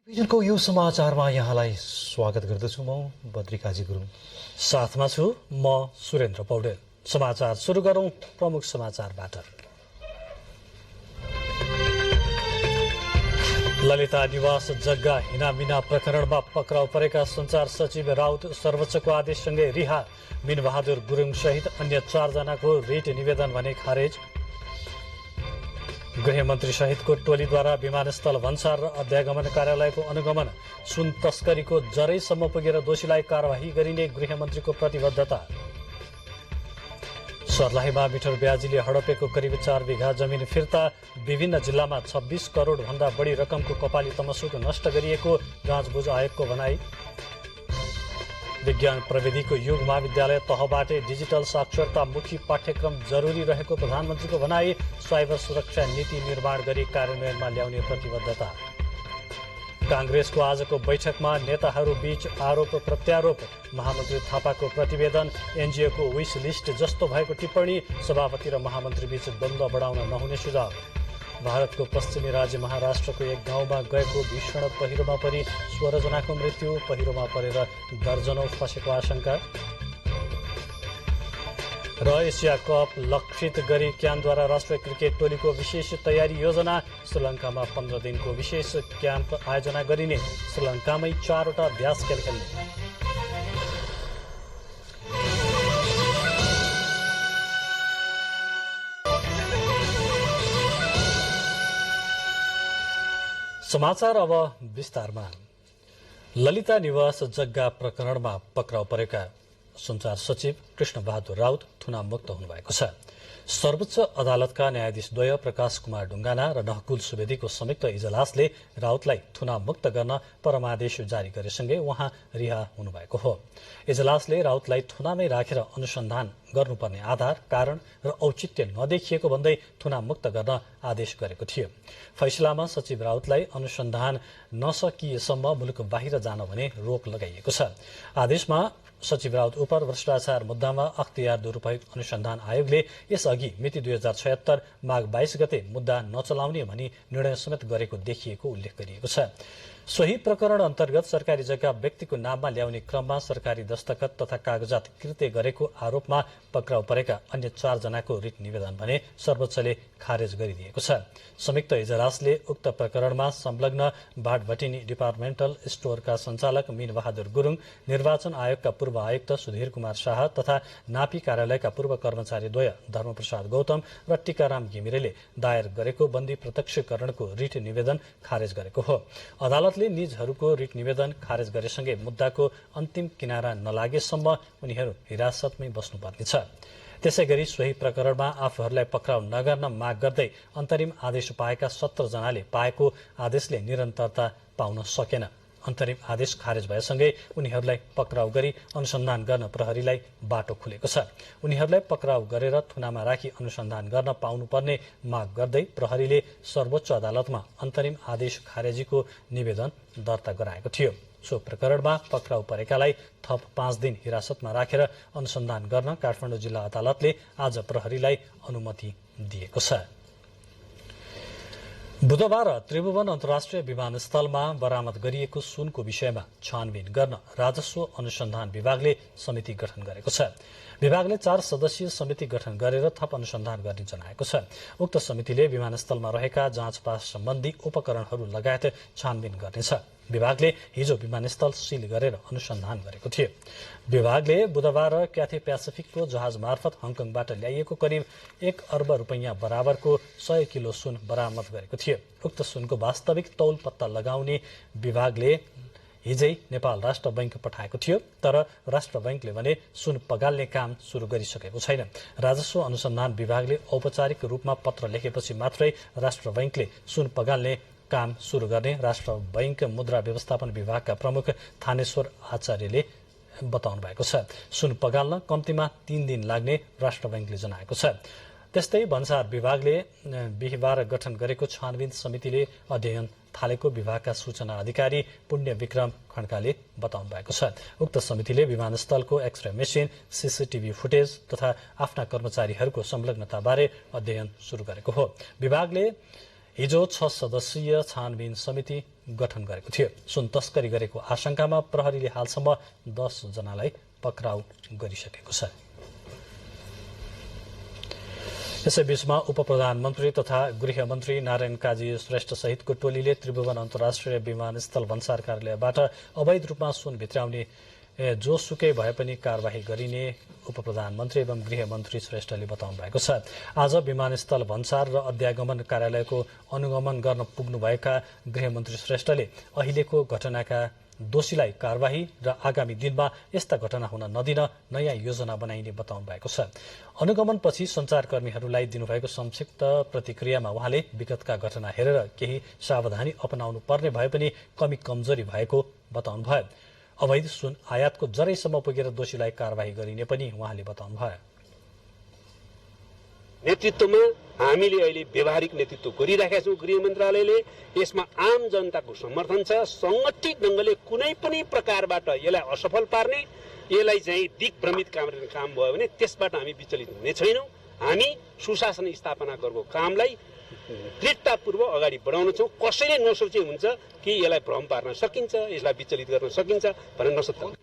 टेलिभिजनको यो समाचारमा यहाँलाई स्वागत गर्दछु। म बद्रिकाजी गुरुङ साथमा छु म सुरेन्द्र पौडेल। समाचार सुरु गरौं प्रमुख समाचारबाट। ललिता निवास जग्गा हिनामिना प्रकरणमा पक्राउ परेका संचार सचिव राउत सर्वोच्चको आदेशसँगै रिहा। मीनबहादुर गुरुङ सहित अन्य 4 जनाको रिट निवेदन भने खारेज। गृहमन्त्री सहितको टोलीद्वारा विमानस्थल भन्सार र अध्यागमन कार्यालयको अनुगमन। सुन तस्करीको जरैसम्म पुगेर दोषीलाई कार्यवाही गरिने गृहमन्त्रीको प्रतिबद्धता। सर्लाहीमा मिठर ब्याजीले हडपेको करिब 4 बिघा जमिन फिर्ता। विभिन्न जिल्लामा 26 करोड भन्दा बढी रकमको कपाली तमसुक नष्ट गरिएको जाँचबुझ आयोगको भनाई। विज्ञान प्रविधिको युग महाविद्यालय तहबाटै डिजिटल साक्षरतामुखी पाठ्यक्रम जरुरी रहेको प्रधानमन्त्रीको भनाई। साइबर सुरक्षा नीति निर्माण गरी कार्यान्वयनमा ल्याउने प्रतिबद्धता। कांग्रेसको आजको बैठकमा नेताहरू बीच आरोप प्रत्यारोप। महामन्त्री थापाको प्रतिवेदन। एनजिओको विश लिस्ट जस्तो भएको टिप्पणी। सभापति र महामन्त्री बीच द्वन्द्व बढाउन नहुने सुझाव। भारतको पश्चिमी राज्य महाराष्ट्रको एक गाउँमा गएको भीषण पहिरोमा परि 16 जनाको मृत्यु। पहिरोमा परेर दर्जनौं फँसेको आशंका। र एसिया कप लक्षित गरी क्यानद्वारा राष्ट्रिय क्रिकेट टोलीको विशेष तयारी योजना। श्रीलङ्कामा 15 दिनको विशेष क्याम्प आयोजना गरिने। श्रीलङ्कामै 4 वटा अभ्यास खेल खेल्ने। समाचार अब विस्तारमा। ललिता निवास जग्गा प्रकरणमा पक्राउ परेका संचार सचिव कृष्णबहादुर राउत थुनाम मुक्त हुनुभएको छ। सर्वोच्च अदालतका न्यायाधीश द्वय प्रकाश कुमार ढुङ्गाना र नहकुल सुवेदीको संयुक्त इजलासले राउतलाई थुनाम मुक्त गर्न परमादेश जारी गरेसँगै उहाँ रिहा हुनुभएको हो। इजलासले राउतलाई थुनामै राखेर अनुसन्धान गर्नुपर्ने आधार, कारण र औचित्य नदेखिएको भन्दै थुनाम मुक्त गर्न आदेश गरेको थियो। फैसलामा सचिव राउतलाई अनुसन्धान नसकिएसम्म मुलुक बाहिर जान भने रोक लगाइएको छ। आदेशमा सचिव राउत उप भ्रष्टाचार मुद्दामा अख्तियार दुरूपयोग अनुसन्धान आयोगले यसअघि मिति 2076 माघ 22 गते मुद्दा नचलाउने भनी निर्णय समेत गरेको देखिएको उल्लेख गरिएको छ। सोही प्रकरण अन्तर्गत सरकारी जग्गा व्यक्तिको नाममा ल्याउने क्रममा सरकारी दस्तखत तथा कागजात कृत्य गरेको आरोपमा पक्राउ परेका अन्य 4 जनाको रिट निवेदन भने सर्वोच्चले खारेज गरिदिएको छ। संयुक्त इजलासले उक्त प्रकरणमा संलग्न बाढभटिनी डिपार्टमेन्टल स्टोरका सञ्चालक मीनबहादुर गुरुङ, निर्वाचन आयोगका पूर्व आयुक्त सुधीर कुमार शाह तथा नापी कार्यालयका पूर्व कर्मचारी द्वय धर्मप्रसाद गौतम र टीकाराम घिमिरेले दायर गरेको बन्दी प्रत्यक्षकरणको रिट निवेदन खारेज गरेको हो। अदालतले निजहरूको रिट निवेदन खारेज गरेसँगै मुद्दाको अन्तिम किनारा नलागेसम्म उनीहरू हिरासतमै बस्नुपर्नेछ। त्यसैगरी सोही प्रकरणमा आफूहरूलाई पक्राउ नगर्न माग गर्दै अन्तरिम आदेश पाएका 17 जनाले पाएको आदेशले निरन्तरता पाउन सकेन। अन्तरिम आदेश खारेज भएसँगै उनीहरूलाई पक्राउ गरी अनुसन्धान गर्न प्रहरीलाई बाटो खुलेको छ। उनीहरूलाई पक्राउ गरेर थुनामा राखी अनुसन्धान गर्न पाउनुपर्ने माग गर्दै प्रहरीले सर्वोच्च अदालतमा अन्तरिम आदेश खारेजीको निवेदन दर्ता गराएको थियो। सो प्रकरणमा पक्राउ परेकालाई थप 5 दिन हिरासतमा राखेर अनुसन्धान गर्न काठमाडौँ जिल्ला अदालतले आज प्रहरीलाई अनुमति दिएको छ। बुधबार त्रिभुवन अन्तर्राष्ट्रिय विमानस्थलमा बरामद गरिएको सुनको विषयमा छानबिन गर्न राजस्व अनुसन्धान विभागले समिति गठन गरेको छ। विभागले 4 सदस्यीय समिति गठन गरेर थप अनुसन्धान गर्ने जनाएको छ। उक्त समितिले विमानस्थलमा रहेका जाँचपास सम्बन्धी उपकरणहरू लगायत छानबिन गर्नेछ। विभागले हिजो विमानस्थल सील गरेर अनुसन्धान गरेको थियो। विभागले बुधबार क्याथे प्यासिफिकको जहाज मार्फत हङकङबाट ल्याइएको करिब 1 अर्ब रुपैयाँ बराबरको 100 किलो सुन बरामद गरेको थियो। उक्त सुनको वास्तविक तौल पत्ता लगाउने विभागले हिजै नेपाल राष्ट्र बैंक पठाएको थियो, तर राष्ट्र बैंकले भने सुन पगाल्ने काम सुरु गरिसकेको छैन। राजस्व अनुसन्धान विभागले औपचारिक रूपमा पत्र लेखेपछि मात्रै राष्ट्र बैंकले सुन पगाल्ने काम सुरु गर्ने राष्ट्र बैंक मुद्रा व्यवस्थापन विभागका प्रमुख थानेश्वर आचार्यले बताउनु भएको छ। सुन पगाल्न कम्तीमा 3 दिन लाग्ने राष्ट्र बैंकले जनाएको छ। त्यस्तै भन्सार विभागले बिहिबार गठन गरेको छानबिन समितिले अध्ययन थालेको विभागका सूचना अधिकारी पुण्य विक्रम खड्काले बताउनु भएको छ। उक्त समितिले विमानस्थलको एक्सरे मेसिन, सीसीटीभी फुटेज तथा आफ्ना कर्मचारीहरूको संलग्नताबारे अध्ययन सुरु गरेको हो। विभागले हिजो 6 सदस्यीय छानबिन समिति गठन गरेको थियो। सुन तस्करी गरेको आशंकामा प्रहरीले हालसम्म 10 जनालाई पक्राउ गरिसकेको छ। यसैबीचमा उपप्रधानमन्त्री तथा गृहमन्त्री नारायण काजी श्रेष्ठ सहितको टोलीले त्रिभुवन अन्तर्राष्ट्रिय विमानस्थल भन्सार कार्यालयबाट अवैध रूपमा सुन भित्राउने जोसुकै भए पनि कारवाही गरिने उपप्रधानमन्त्री एवं गृहमन्त्री श्रेष्ठले बताउनु भएको छ। आज विमानस्थल भन्सार र अध्यागमन कार्यालयको अनुगमन गर्न पुग्नुभएका गृहमन्त्री श्रेष्ठले अहिलेको घटनाका दोषीलाई कारवाही र आगामी दिनमा यस्ता घटना हुन नदिन नयाँ योजना बनाइने बताउनु भएको छ। अनुगमनपछि सञ्चारकर्मीहरूलाई दिनुभएको संक्षिप्त प्रतिक्रियामा उहाँले विगतका घटना हेरेर केही सावधानी अपनाउनु पर्ने भए पनि कमी कमजोरी भएको बताउनुभयो। अवैध सुन आयातको जरैसम्म पुगेर दोषीलाई कारवाही गरिने पनि उहाँले बताउनुभयो। नेतृत्वमा हामीले अहिले व्यवहारिक नेतृत्व गरिराखेका छौँ। गृह मन्त्रालयले यसमा आम जनताको समर्थन छ। संगठित ढङ्गले कुनै पनि प्रकारबाट यसलाई असफल पार्ने, यसलाई चाहिँ दिग्भ्रमित काम भयो भने त्यसबाट हामी विचलित हुने छैनौँ। हामी सुशासन स्थापना गरेको कामलाई दृढतापूर्वक अगाडि बढाउनेछौँ। कसैले नसोचे हुन्छ कि यसलाई भ्रम पार्न सकिन्छ, यसलाई विचलित गर्न सकिन्छ भनेर नसोच्नु।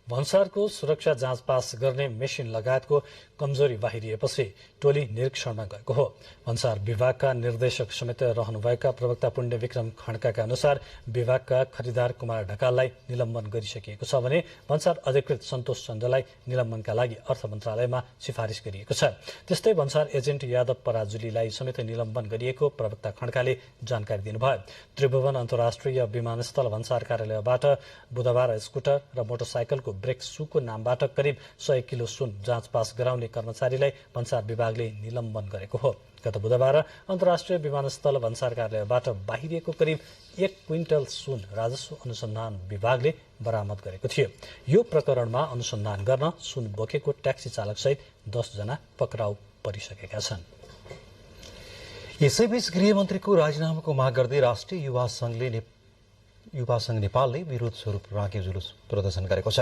भन्सारको सुरक्षा जाँच पास गर्ने मेसिन लगायतको कमजोरी बाहिरिएपछि टोली निरीक्षणमा गएको हो। भन्सार विभागका निर्देशक समेत रहनुभएका प्रवक्ता पुण्य विक्रम खड्काका अनुसार विभागका खरिदार कुमार ढकाललाई निलम्बन गरिसकिएको छ भने भन्सार अधिकृत सन्तोष चन्दलाई निलम्बनका लागि अर्थ मन्त्रालयमा सिफारिस गरिएको छ। त्यस्तै भन्सार एजेन्ट यादव पराजुलीलाई समेत निलम्बन गरिएको प्रवक्ता खड्काले जानकारी दिनुभयो। त्रिभुवन अन्तर्राष्ट्रिय विमानस्थल भन्सार कार्यालयबाट बुधबार स्कुटर र मोटरसाइकलको ब्रेक सूको नामबाट करिब 100 किलो सुन जाँच पास गराउने कर्मचारीलाई भन्सार विभागले निलम्बन गरेको हो। गत बुधबार अन्तर्राष्ट्रिय विमानस्थल भन्सार कार्यालयबाट बाहिरिएको करिब 1 क्विन्टल सुन राजस्व अनुसन्धान विभागले बरामद गरेको थियो। यो प्रकरणमा अनुसन्धान गर्न सुन बोकेको ट्याक्सी चालकसहित 10 जना पक्राउ परिसकेका छन्। यसैबीच गृहमन्त्रीको राजीनामाको माग गर्दै राष्ट्रिय युवा संघ नेपालले विरोध स्वरूप राँके जुलुस प्रदर्शन गरेको छ।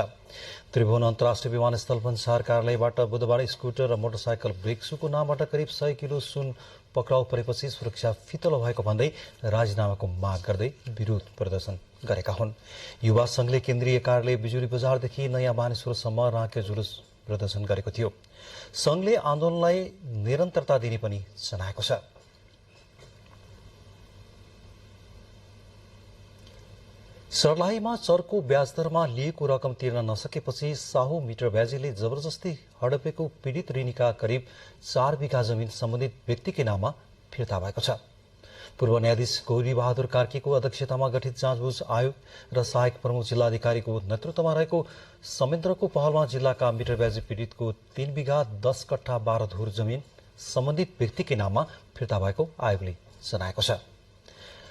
त्रिभुवन अन्तर्राष्ट्रिय विमानस्थल भन्सार कार्यालयबाट बुधबार स्कुटर र मोटरसाइकल ब्रेक सूको नामबाट करिब 100 किलो सुन पक्राउ परेपछि सुरक्षा फितलो भएको भन्दै राजीनामाको माग गर्दै विरोध प्रदर्शन गरेका हुन्। युवा संघले केन्द्रीय कार्यालय बिजुली बजारदेखि नयाँ मानेश्वरसम्म राँके जुलुस प्रदर्शन गरेको थियो। संघले आन्दोलनलाई निरन्तरता दिने पनि जनाएको छ। सर्लाहीमा चर्को ब्याजदरमा लिएको रकम तिर्न नसकेपछि साहु मिटर ब्याजीले जबरजस्ती हडपेको पीडित ऋणीका करिब 4 बिघा जमिन सम्बन्धित व्यक्तिकै नाममा फिर्ता भएको छ। पूर्व न्यायाधीश गौरी बहादुर कार्कीको अध्यक्षतामा गठित जाँचबुझ आयोग र सहायक प्रमुख जिल्लाधिकारीको नेतृत्वमा रहेको संयन्त्रको पहलमा जिल्लाका मिटर ब्याजी पीडितको 3 बिघा 10 कट्ठा 12 धुर जमिन सम्बन्धित व्यक्तिकै नाममा फिर्ता भएको आयोगले जनाएको छ।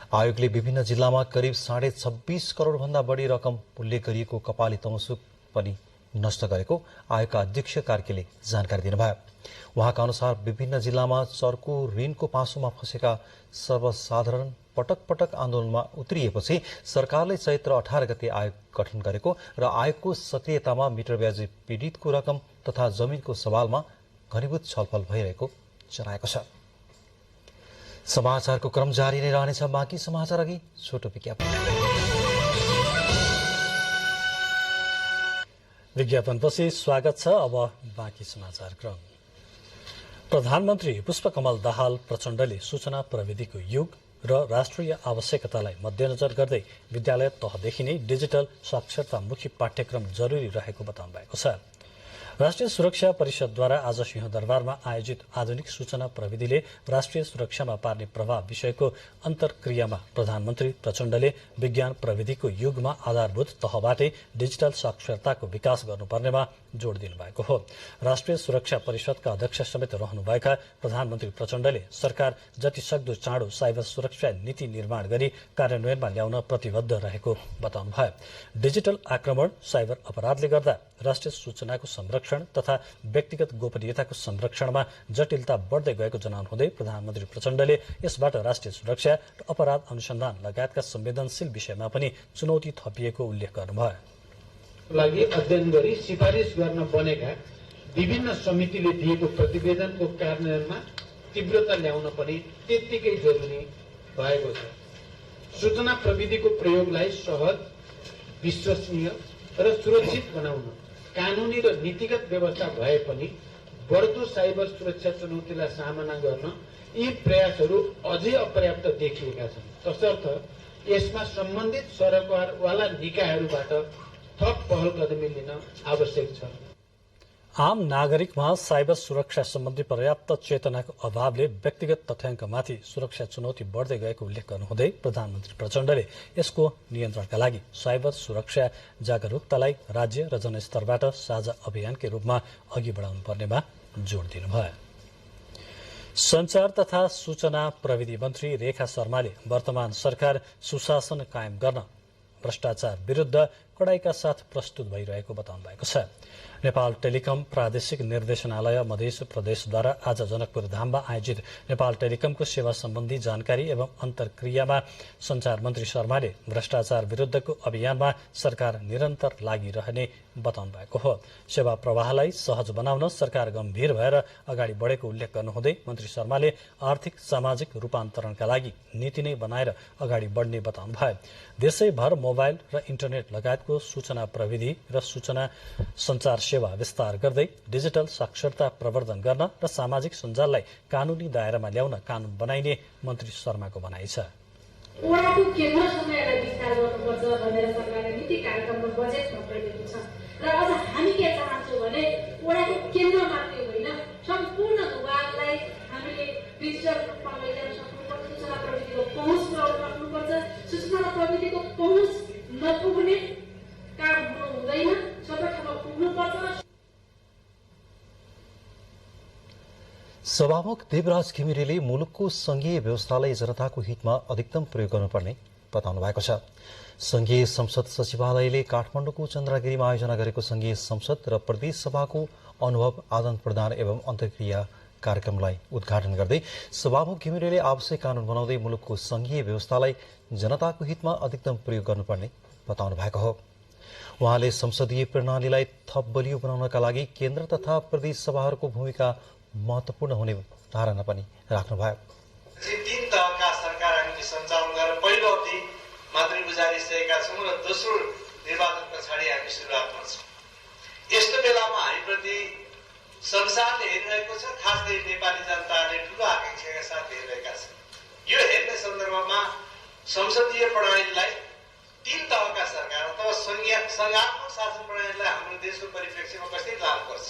आयोगले विभिन्न जिल्लामा करिब 26.5 करोड़ भन्दा बढी रकम उल्लेख गरिएको कपाली तमसुक पनि नष्ट गरेको आयोगका अध्यक्ष कार्कीले जानकारी दिनुभयो। उहाँका अनुसार विभिन्न जिल्लामा चर्को ऋणको पासोमा फँसेका सर्वसाधारण पटक पटक आन्दोलनमा उत्रिएपछि सरकारले चैत्र 18 गते आयोग गठन गरेको र आयोगको सक्रियतामा मिटर ब्याजी पीडितको रकम तथा जमिनको सवालमा घनीभूत छलफल भइरहेको जनाएको छ। समाचारको क्रम जारी नै रहनेछ। बाँकी समाचार अघि छोटो विज्ञापनपछि स्वागत छ। अब बाँकी समाचार क्रम। प्रधानमन्त्री पुष्पकमल दाहाल प्रचण्डले सूचना प्रविधिको युग र राष्ट्रिय आवश्यकतालाई मध्यनजर गर्दै विद्यालय तहदेखि नै डिजिटल साक्षरतामुखी पाठ्यक्रम जरुरी रहेको बताउनु भएको छ। राष्ट्रिय सुरक्षा परिषदद्वारा आज सिंहदरबारमा आयोजित आधुनिक सूचना प्रविधिले राष्ट्रिय सुरक्षामा पार्ने प्रभाव विषयको अन्तर्क्रियामा प्रधानमन्त्री प्रचण्डले विज्ञान प्रविधिको युगमा आधारभूत तहबाटै डिजिटल साक्षरताको विकास गर्नुपर्नेमा जोड़ दिनुभएको हो। राष्ट्रिय सुरक्षा परिषदका अध्यक्ष समेत रहनुभएका प्रधानमन्त्री प्रचण्डले सरकार जति सक्दो चाँडो साइबर सुरक्षा नीति निर्माण गरी कार्यान्वयनमा ल्याउन प्रतिबद्ध रहेको बताउनुभयो। डिजिटल आक्रमण, साइबर अपराधले गर्दा राष्ट्रिय सूचनाको संरक्षण तथा व्यक्तिगत गोपनीयताको संरक्षणमा जटिलता बढ्दै गएको जनाउनुहुँदै प्रधानमन्त्री प्रचण्डले यसबाट राष्ट्रिय सुरक्षा र अपराध अनुसन्धान लगायतका संवेदनशील विषयमा पनि चुनौती थपिएको उल्लेख गर्नुभयो। लागि अध्ययन गरी सिफारिस गर्न बनेका विभिन्न समितिले दिएको प्रतिवेदनको कार्यान्वयनमा तीव्रता ल्याउन पनि त्यत्तिकै जरुरी भएको छ। सूचना प्रविधिको प्रयोगलाई सहज, विश्वसनीय र सुरक्षित बनाउन कानुनी र नीतिगत व्यवस्था भए पनि बढ्दो साइबर सुरक्षा चुनौतीलाई सामना गर्न यी प्रयासहरू अझै अपर्याप्त देखिएका छन्। तसर्थ यसमा सम्बन्धित सरकारवाला निकायहरूबाट थप पहल कदमी लिन आवश्यक छ। आम नागरिकमा साइबर सुरक्षा सम्बन्धी पर्याप्त चेतनाको अभावले व्यक्तिगत तथ्याङ्कमाथि सुरक्षा चुनौती बढ्दै गएको उल्लेख गर्नुहुँदै प्रधानमन्त्री प्रचण्डले यसको नियन्त्रणका लागि साइबर सुरक्षा जागरूकतालाई राज्य र जनस्तरबाट साझा अभियानकै रूपमा अघि बढाउनु पर्नेमा जोड़ दिनुभयो। संचार तथा सूचना प्रविधि मन्त्री रेखा शर्माले वर्तमान सरकार सुशासन कायम गर्न भ्रष्टाचार विरूद्ध कडाईका साथ प्रस्तुत भइरहेको बताउनु भएको छ। नेपाल टेलिकम प्रादेशिक निर्देशनालय मध्य प्रदेशद्वारा आज जनकपुर धाममा आयोजित नेपाल टेलिकमको सेवा सम्बन्धी जानकारी एवं अन्तर्क्रियामा संचार मन्त्री शर्माले भ्रष्टाचार विरूद्धको अभियानमा सरकार निरन्तर लागिरहने बताउनु भएको हो। सेवा प्रवाहलाई सहज बनाउन सरकार गम्भीर भएर अगाडि बढेको उल्लेख गर्नुहुँदै मन्त्री शर्माले आर्थिक सामाजिक रूपान्तरणका लागि नीति नै बनाएर अगाडि बढ्ने बताउनु भयो। देशैभर मोबाइल र इन्टरनेट लगायतको सूचना प्रविधि र सूचना संचार सेवा विस्तार गर्दै डिजिटल साक्षरता प्रवर्धन गर्न र सामाजिक सञ्जाललाई कानूनी दायरामा ल्याउन कानून बनाइने मन्त्री शर्माको भनाइ छ। वडाको केन्द्रसँग यसलाई विस्तार गर्नुपर्छ भनेर सरकारले नीति कार्यक्रमको बजेटमा गरिएको छ। र अझ हामी के चाहन्छौँ भने वडाको केन्द्र मात्रै होइन, सम्पूर्ण भूभागलाई हामीले डिजिटल रूपमा ल्याउन सक्नुपर्छ। सूचना प्रविधिको पहुँच राख्नुपर्छ। सूचना प्रविधिको पहुँच नपुग्ने काम हुँदैन, सबै ठाउँमा पुग्नुपर्छ। सभामुख देवराज घिमिरेले मुलुकको संघीय व्यवस्थालाई जनताको हितमा अधिकतम प्रयोग गर्नुपर्ने बताउनु भएको छ। संघीय संसद सचिवालयले काठमाडौँको चन्द्रगिरीमा आयोजना गरेको संघीय संसद र प्रदेश सभाको अनुभव आदान प्रदान एवं अन्तर्क्रिया कार्यक्रमलाई उद्घाटन गर्दै सभामुख घिमिरेले आवश्यक कानून बनाउँदै मुलुकको संघीय व्यवस्थालाई जनताको हितमा अधिकतम प्रयोग गर्नुपर्ने बताउनु भएको हो। उहाँले संसदीय प्रणालीलाई थप बलियो बनाउनका लागि केन्द्र तथा प्रदेश सभाहरूको भूमिका महत्वपूर्ण हुने धारणा पनि राख्नुभयो। तीन तहका सरकार हामीले सञ्चालन गरेर पहिलो अवधि मात्रै गुजारिसकेका छौँ र दोस्रो निर्वाचन पछाडि हामी सुरुवातमा छौँ। यस्तो बेलामा हामीप्रति संसारले हेरिरहेको छ, खास गरी नेपाली जनताले ठूलो आकांक्षाका साथ हेरिरहेका छन्। यो हेर्ने सन्दर्भमा संसदीय प्रणालीलाई तीन तहका सरकार अथवा संघात्मक शासन प्रणालीलाई हाम्रो देशको परिप्रेक्ष्यमा कसरी लानुपर्छ।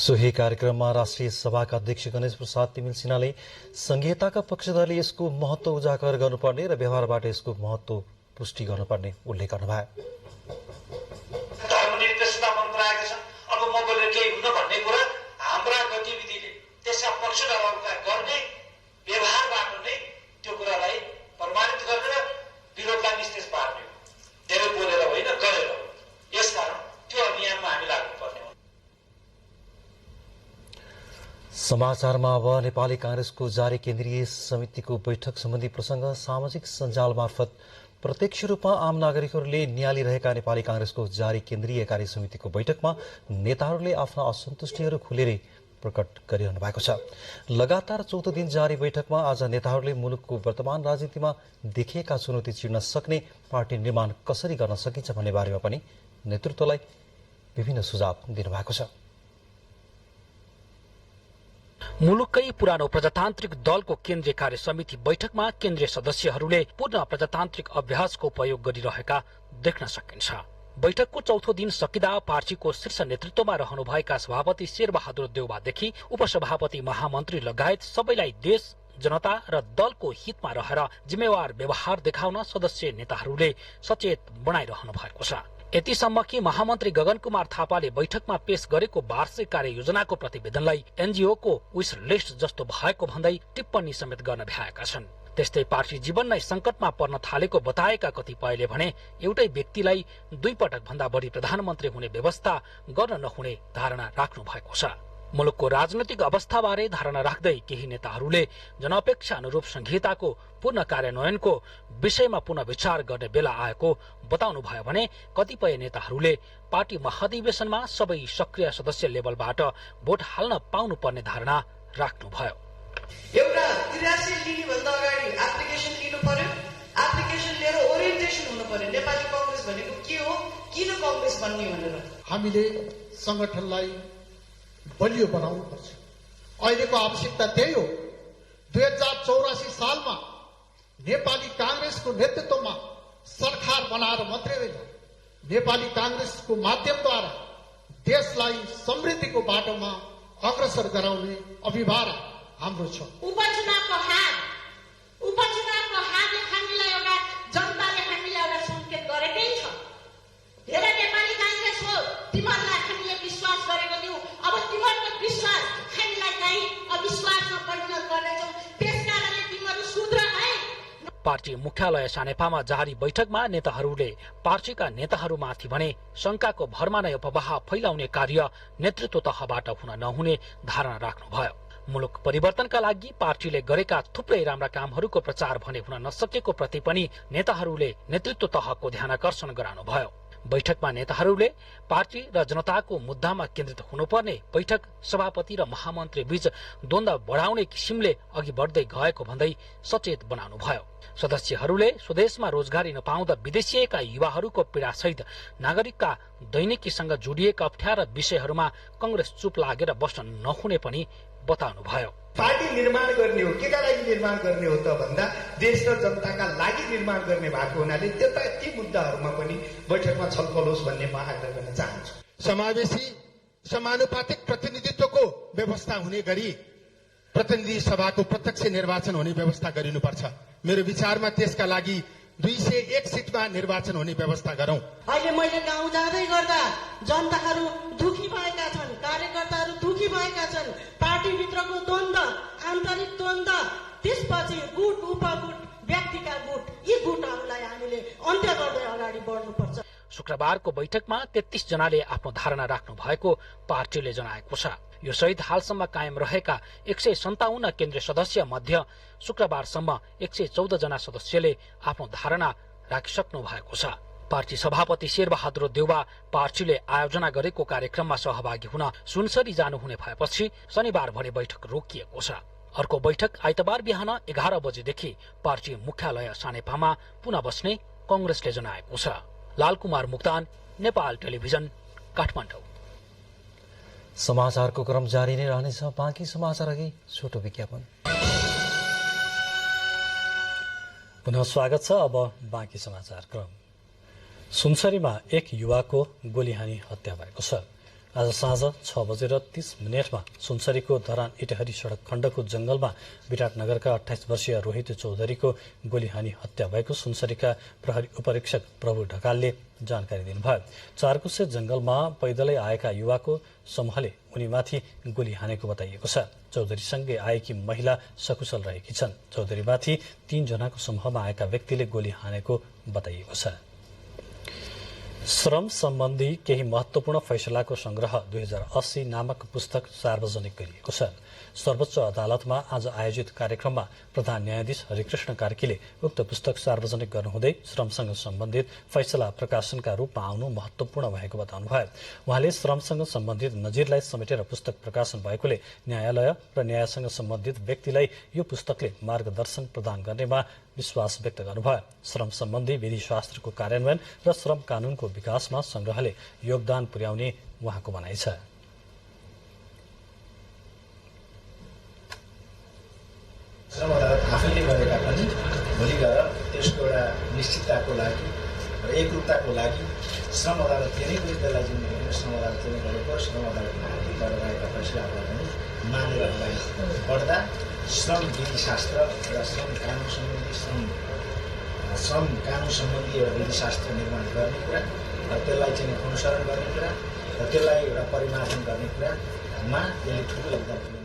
सोही कार्यक्रममा राष्ट्रिय सभाका अध्यक्ष गणेश प्रसाद तिमिल सिन्हाले संघीयताका पक्षधरले यसको महत्व उजागर गर्नुपर्ने र व्यवहारबाट यसको महत्व पुष्टि गर्नुपर्ने उल्लेख गर्नुभयो। धर्मनिरपेक्षता मन्त्रालयका छन्, अब म बोलेर केही हुन भन्ने कुरा हाम्रा गतिविधिले त्यसका पक्षधरहरूलाई गर्ने व्यवहारबाट नै त्यो कुरालाई प्रमाणित गरेर विरोधलाई निस्तेज पार्ने हो। धेरै बोलेर होइन, गरेर हो। यसकारण त्यो अभियानमा हामी लाग्नुपर्ने हो। समाचारमा अब नेपाली कांग्रेसको जारी केन्द्रीय समितिको बैठक सम्बन्धी प्रसंग। सामाजिक सञ्जाल मार्फत प्रत्यक्ष रूपमा आम नागरिकहरूले नियालिरहेका नेपाली कांग्रेसको जारी केन्द्रीय कार्य समितिको बैठकमा नेताहरूले आफ्ना असन्तुष्टिहरू खुलेरै प्रकट गरिरहनु भएको छ। लगातार चौथो दिन जारी बैठकमा आज नेताहरूले मुलुकको वर्तमान राजनीतिमा देखिएका चुनौती चिर्न सक्ने पार्टी निर्माण कसरी गर्न सकिन्छ भन्ने बारेमा पनि नेतृत्वलाई विभिन्न सुझाव दिनुभएको छ। मुलुककै पुरानो प्रजातान्त्रिक दलको केन्द्रीय कार्य समिति बैठकमा केन्द्रीय सदस्यहरूले पूर्ण प्रजातान्त्रिक अभ्यासको प्रयोग गरिरहेका देख्न सकिन्छ। बैठकको चौथो दिन सकिँदा पार्टीको शीर्ष नेतृत्वमा रहनुभएका सभापति शेरबहादुर देउवादेखि उपसभापति महामन्त्री लगायत सबैलाई देश, जनता र दलको हितमा रहेर जिम्मेवार व्यवहार देखाउन सदस्य नेताहरूले सचेत बनाइरहनु भएको छ। यतिसम्म कि महामन्त्री गगन कुमार थापाले बैठकमा पेश गरेको वार्षिक कार्ययोजनाको प्रतिवेदनलाई एनजीओको विश लिस्ट जस्तो भएको भन्दै टिप्पणी समेत गर्न भ्याएका छन्। त्यस्तै पार्टी जीवन नै संकटमा पर्न थालेको बताएका कतिपयले भने एउटै व्यक्तिलाई दुई पटक भन्दा बढी प्रधानमन्त्री हुने व्यवस्था गर्न नहुने धारणा राख्नु भएको छ। मुलुकको राजनैतिक अवस्थाबारे धारणा राख्दै केही नेताहरूले जनअपेक्षा अनुरूप संघीयताको पूर्ण कार्यान्वयनको विषयमा पुनः विचार गर्ने बेला आएको बताउनु भयो भने कतिपय नेताहरूले पार्टी महाधिवेशनमा सबै सक्रिय सदस्य लेभलबाट भोट हाल्न पाउनुपर्ने धारणा राख्नुभयो। एउटा 83 लिने भन्दा अगाडि डाइरेक्सन हुनु पर्यो। नेपाली कांग्रेस भनेको के हो, किन कांग्रेस बन्ने भनेर हामीले संगठनलाई बलियो बनाउनु पर्छ। अहिलेको आवश्यकता त्यही हो। 2084 सालमा नेपाली कांग्रेसको नेतृत्वमा सरकार बनाएर मात्रै होइन, नेपाली कांग्रेसको माध्यमद्वारा देशलाई समृद्धिको बाटोमा अग्रसर गराउने अभिभार हाम्रो छ। उपचुनावको हारले हामीलाई एउटा जनताले हामीलाई एउटा संकेत गरेकै छ। धेरै नेपाली कांग्रेस हो, तिमीहरूलाई हामीले विश्वास गरेको थियौँ, अब तिमीहरूको विश्वास हामीलाई चाहिँ अविश्वासमा परिणत गर्दैछौँ। त्यसकारणले तिमीहरू सुध्र है। पार्टी मुख्यालय सानेपामा जारी बैठकमा नेताहरूले पार्टीका नेताहरूमाथि भने शंकाको भरमा नै अपवाह फैलाउने कार्य नेतृत्व तहबाट हुन नहुने धारणा राख्नुभयो। मुलुक परिवर्तनका लागि पार्टीले गरेका थुप्रै राम्रा कामहरूको प्रचार भने हुन नसकेको प्रति पनि नेताहरूले नेतृत्व तहको ध्यानाकर्षण गराउनुभयो। बैठकमा नेताहरूले पार्टी र जनताको मुद्दामा केन्द्रित हुनुपर्ने बैठक सभापति र महामन्त्री बीच द्वन्द्व बढ़ाउने किसिमले अघि बढ्दै गएको भन्दै सचेत बनाउनुभयो। सदस्यहरूले स्वदेशमा रोजगारी नपाउँदा विदेशिएका युवाहरूको पीड़ासहित नागरिकका दैनिकीसँग जोडिएका अप्ठ्यारा विषयहरूमा कांग्रेस चुप लागेर बस्न नहुने पनि बताउनुभयो। पार्टी निर्माण गर्ने हो, केका लागि निर्माण गर्ने हो त भन्दा देश र जनताका लागि निर्माण गर्ने भएको हुनाले ती मुद्दाहरूमा पनि बैठकमा छलफल होस् भन्ने म आग्रह गर्न चाहन्छु। समावेशी समानुपातिक प्रतिनिधित्वको व्यवस्था हुने गरी प्रतिनिधि सभाको प्रत्यक्ष निर्वाचन हुने व्यवस्था गरिनुपर्छ। मेरो विचारमा त्यसका लागि 201 सिटमा निर्वाचन हुने व्यवस्था गरौं। अहिले मैले गाउँ जाँदै गर्दा जनताहरू दुखी भएका छन्, कार्यकर्ताहरू दुखी भएका छन्। पार्टीभित्रको द्वन्द्व, आन्तरिक द्वन्द्व, त्यसपछि गुट उपगुट, व्यक्तिका गुट, यी गुटहरूलाई हामीले अन्त्य गर्दै अगाडि बढ्नुपर्छ। शुक्रबारको बैठकमा 33 जनाले आफ्नो धारणा राख्नु भएको पार्टीले जनाएको छ। यो सहित हालसम्म कायम रहेका 157 केन्द्रीय सदस्य मध्ये शुक्रबारसम्म 114 जना सदस्यले आफ्नो धारणा राखिसक्नु भएको छ। पार्टी सभापति शेरबहादुर देउवा पार्टीले आयोजना गरेको कार्यक्रममा सहभागी हुन सुनसरी जानुहुने भएपछि शनिबार भने बैठक रोकिएको छ। अर्को बैठक आइतबार बिहान 11 बजेदेखि पार्टी मुख्यालय सानेपामा पुनः बस्ने कांग्रेसले जनाएको छ। लालकुमार मुक्तान, नेपाल टेलिभिजन, काठमाडौँ। समाचारको क्रम जारी नै रहनेछ। बाँकी समाचार अघि छोटो विज्ञापन। पुनः स्वागत छ। अब बाँकी समाचार क्रम। सुनसरीमा एक युवाको गोली हानी हत्या भएको छ। आज साँझ 6:30 सुनसरीको धरान इटहरी सड़क खण्डको जंगलमा विराटनगरका 28 वर्षीय रोहित चौधरीको गोली हानी हत्या भएको सुनसरीका प्रहरी उपरीक्षक प्रभु ढकालले जानकारी दिनुभयो। चारकुसे जंगलमा पैदलै आएका युवाको समूहले उनीमाथि गोली हानेको बताइएको छ। चौधरीसँगै आएकी महिला सकुशल रहेकी छन्। चौधरीमाथि 3 जनाको समूहमा आएका व्यक्तिले गोली हानेको बताइएको छ। श्रम सम्बन्धी केही महत्वपूर्ण फैसलाको संग्रह 2080 नामक पुस्तक सार्वजनिक गरिएको छ। सर्वोच्च अदालतमा आज आयोजित कार्यक्रममा प्रधान न्यायाधीश हरिकृष्ण कार्कीले उक्त पुस्तक सार्वजनिक गर्नुहुँदै श्रमसँग सम्बन्धित फैसला प्रकाशनका रूपमा आउनु महत्वपूर्ण भएको बताउनुभयो। उहाँले श्रमसँग सम्बन्धित नजिरलाई समेटेर पुस्तक प्रकाशन भएकोले न्यायालय र न्यायसँग सम्बन्धित व्यक्तिलाई यो पुस्तकले मार्गदर्शन प्रदान गर्नेमा विश्वास व्यक्त गर्नुभयो। श्रम सम्बन्धी विधिशास्त्रको कार्यान्वयन र श्रम कानूनको विकासमा संग्रहले योगदान पुर्याउने उहाँको भनाइ छ। श्रम अदालत आफैले गरेका पनि भोलि गएर त्यसको एउटा निश्चितताको लागि र एकरूपताको लागि श्रम अदालतले नै त्यसलाई जुन श्रम अदालतले नै गरेको श्रम अदालतमा गरेका फैसलाहरूलाई पनि मानेर अगाडि बढ्दा श्रम विधिशास्त्र र श्रम कानुन सम्बन्धी श्रम कानुन सम्बन्धी एउटा विधिशास्त्र निर्माण गर्ने कुरा र त्यसलाई चाहिँ अनुसरण गर्ने कुरा र त्यसलाई एउटा परिमार्जन गर्ने कुरामा यसले ठुलो योगदान पुर्याउँछ।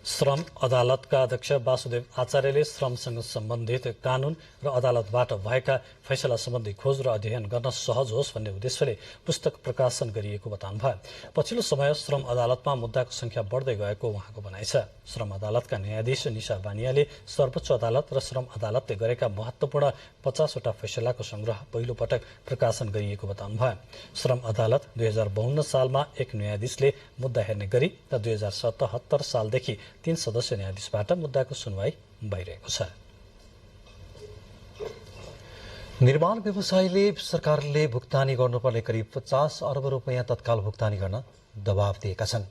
श्रम अदालतका अध्यक्ष वासुदेव आचार्यले श्रमसँग सम्बन्धित कानून र अदालतबाट भएका फैसला सम्बन्धी खोज र अध्ययन गर्न सहज होस् भन्ने उद्देश्यले पुस्तक प्रकाशन गरिएको बताउनुभयो। पछिल्लो समय श्रम अदालतमा मुद्दाको संख्या बढ्दै गएको उहाँको भनाइ छ। श्रम अदालतका न्यायाधीश निशा बानियाले सर्वोच्च अदालत र श्रम अदालतले गरेका महत्वपूर्ण 50 वटा फैसलाको संग्रह पहिलो पटक प्रकाशन गरिएको बताउनुभयो। श्रम अदालत 2052 सालमा एक न्यायाधीशले मुद्दा हेर्ने गरी र 2077 सालदेखि 3 सदस्य न्यायाधीशबाट मुद्दाको सुनवाई भइरहेको छ। निर्माण व्यवसायीले सरकारले भुक्तानी गर्नुपर्ने करिब 50 अर्ब रुपियाँ तत्काल भुक्तानी गर्न दबाव दिएका छन्।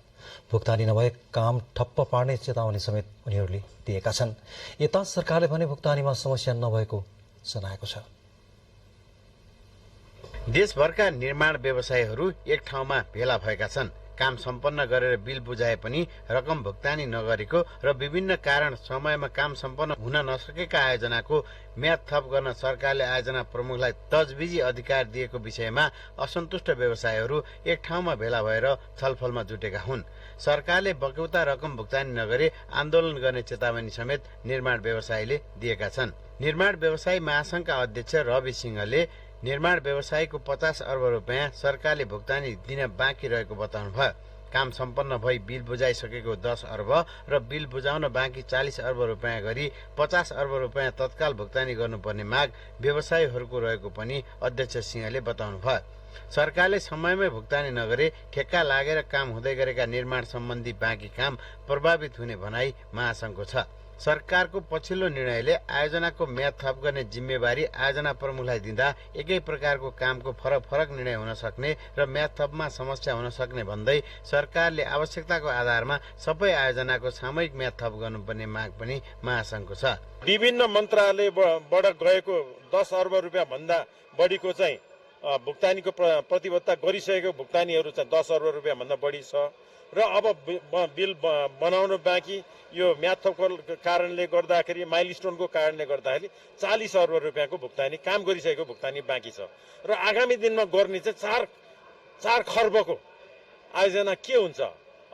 भुक्तानी नभए काम ठप्प पार्ने चेतावनी समेत उनीहरूले दिएका छन्। यता सरकारले भने भुक्तानीमा समस्या नभएको जनाएको छ। देशभरका निर्माण व्यवसायीहरू एक ठाउँमा भेला भएका छन्। काम सम्पन्न गरेर बिल बुझाए पनि रकम भुक्तानी नगरेको र विभिन्न कारण समयमा काम सम्पन्न हुन नसकेका आयोजनाको म्याद थप गर्न सरकारले आयोजना प्रमुखलाई तजविजी अधिकार दिएको विषयमा असन्तुष्ट व्यवसायीहरू एक ठाउँमा भेला भएर छलफलमा जुटेका हुन्। सरकारले बक्यौता रकम भुक्तानी नगरे आन्दोलन गर्ने चेतावनी समेत निर्माण व्यवसायीले दिएका छन्। निर्माण व्यवसायी महासंघका अध्यक्ष रवि सिंहले निर्माण व्यवसायीको 50 अर्ब रुपियाँ सरकारले भुक्तानी दिन बाँकी रहेको बताउनु भयो। काम सम्पन्न भई बिल बुझाइसकेको 10 अर्ब र बिल बुझाउन बाँकी 40 अर्ब रुपियाँ गरी 50 अर्ब रुपियाँ तत्काल भुक्तानी गर्नुपर्ने माग व्यवसायीहरूको रहेको पनि अध्यक्ष सिंहले बताउनु भयो। सरकारले समयमै भुक्तानी नगरे ठेक्का लागेर काम हुँदै गरेका निर्माण सम्बन्धी बाँकी काम प्रभावित हुने भनाई महासंघको छ। सरकारको पछिल्लो निर्णयले आयोजनाको म्याद थप गर्ने जिम्मेवारी आयोजना प्रमुखलाई दिँदा एकै प्रकारको कामको फरक निर्णय हुन सक्ने र म्याद थपमा समस्या हुन सक्ने भन्दै सरकारले आवश्यकताको आधारमा सबै आयोजनाको सामूहिक म्याद थप गर्नुपर्ने माग पनि महासंघको छ। विभिन्न मन्त्रालयबाट गएको 10 अर्ब रुपियाँ भन्दा बढीको चाहिँ भुक्तानीको प्रतिबद्धता गरिसकेको भुक्तानीहरू चाहिँ 10 अर्ब रुपियाँ भन्दा बढी छ र अब बिल बनाउन बाँकी यो म्याद थपको कारणले गर्दाखेरि माइलस्टोनको कारणले गर्दाखेरि 40 अर्ब रुपियाँको भुक्तानी काम गरिसकेको भुक्तानी बाँकी छ र आगामी दिनमा गर्ने चाहिँ 4 खर्बको आयोजना के हुन्छ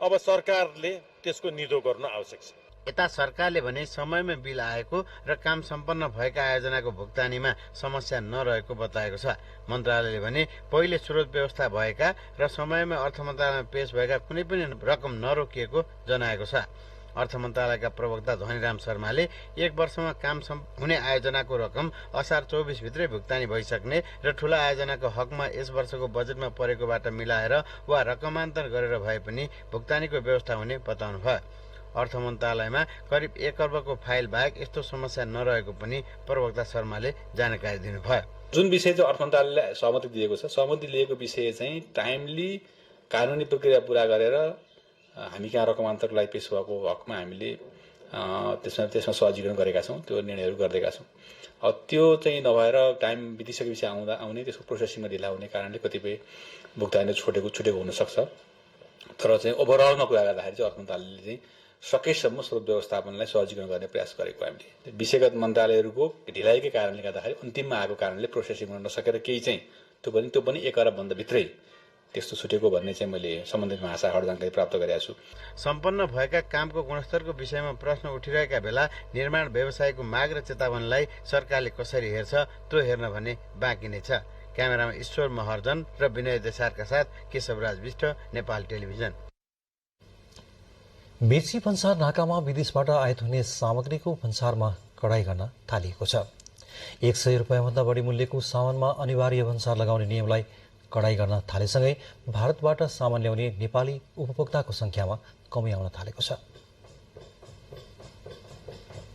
अब सरकारले त्यसको निधो गर्न आवश्यक छ। यता सरकारले भने समयमा बिल आएको र काम सम्पन्न भएका आयोजनाको भुक्तानीमा समस्या नरहेको बताएको छ। मन्त्रालयले भने पहिले स्रोत व्यवस्था भएका र समयमा अर्थ मन्त्रालयमा पेश भएका कुनै पनि रकम नरोकिएको जनाएको छ। अर्थ मन्त्रालयका प्रवक्ता धनीराम शर्माले एक वर्षमा काम हुने आयोजनाको रकम असार 24 भित्रै भुक्तानी भइसक्ने र ठूला आयोजनाको हकमा यस वर्षको बजेटमा परेकोबाट मिलाएर वा रकमान्तर गरेर भए पनि भुक्तानीको व्यवस्था हुने बताउनु भयो। अर्थ मन्त्रालयमा करिब 1 अर्बको फाइल बाहेक यस्तो समस्या नरहेको पनि प्रवक्ता शर्माले जानकारी दिनुभयो। जुन विषय चाहिँ अर्थ मन्त्रालयले सहमति दिएको छ, सहमति लिएको विषय चाहिँ टाइमली कानुनी प्रक्रिया पूरा गरेर हामी कहाँ रकमान्तरको लागि पेश भएको हकमा हामीले त्यसमा सहजीकरण गरेका छौँ, त्यो निर्णयहरू गरिदिएका छौँ। अब त्यो चाहिँ नभएर टाइम बितिसकेपछि आउने त्यसको प्रोसेसिङमा ढिला हुने कारणले कतिपय भुक्तानी छुटेको हुनसक्छ। तर चाहिँ ओभरअलमा कुरा गर्दाखेरि चाहिँ अर्थ मन्त्रालयले चाहिँ सकेसम्म स्रोत व्यवस्थापनलाई सहजीकरण गर्ने प्रयास गरेको हामीले विषयगत मन्त्रालयहरूको ढिलाइकै कारणले गर्दाखेरि अन्तिममा आएको कारणले प्रोसेसिङ गर्न नसकेर केही चाहिँ त्यो पनि 1 अरबभन्दा भित्रै त्यस्तो छुटेको भन्ने चाहिँ मैले सम्बन्धित महाशाखाबाट जानकारी प्राप्त गरेको छु। सम्पन्न भएका कामको गुणस्तरको विषयमा प्रश्न उठिरहेका बेला निर्माण व्यवसायको माग र चेतावनीलाई सरकारले कसरी हेर्छ त्यो हेर्न भने बाँकी नै छ। क्यामेरामा ईश्वर महर्जन र विनय देसारका साथ केशवराज विष्ट, नेपाल टेलिभिजन। मेची भन्सार नाकामा विदेशबाट आयात हुने सामग्रीको भन्सारमा कडाई गर्न थालिएको छ। 100 रुपियाँभन्दा बढी मूल्यको सामानमा अनिवार्य भन्सार लगाउने नियमलाई कडाई गर्न थालेसँगै भारतबाट सामान ल्याउने नेपाली उपभोक्ताको संख्यामा कमी आउन थालेको छ।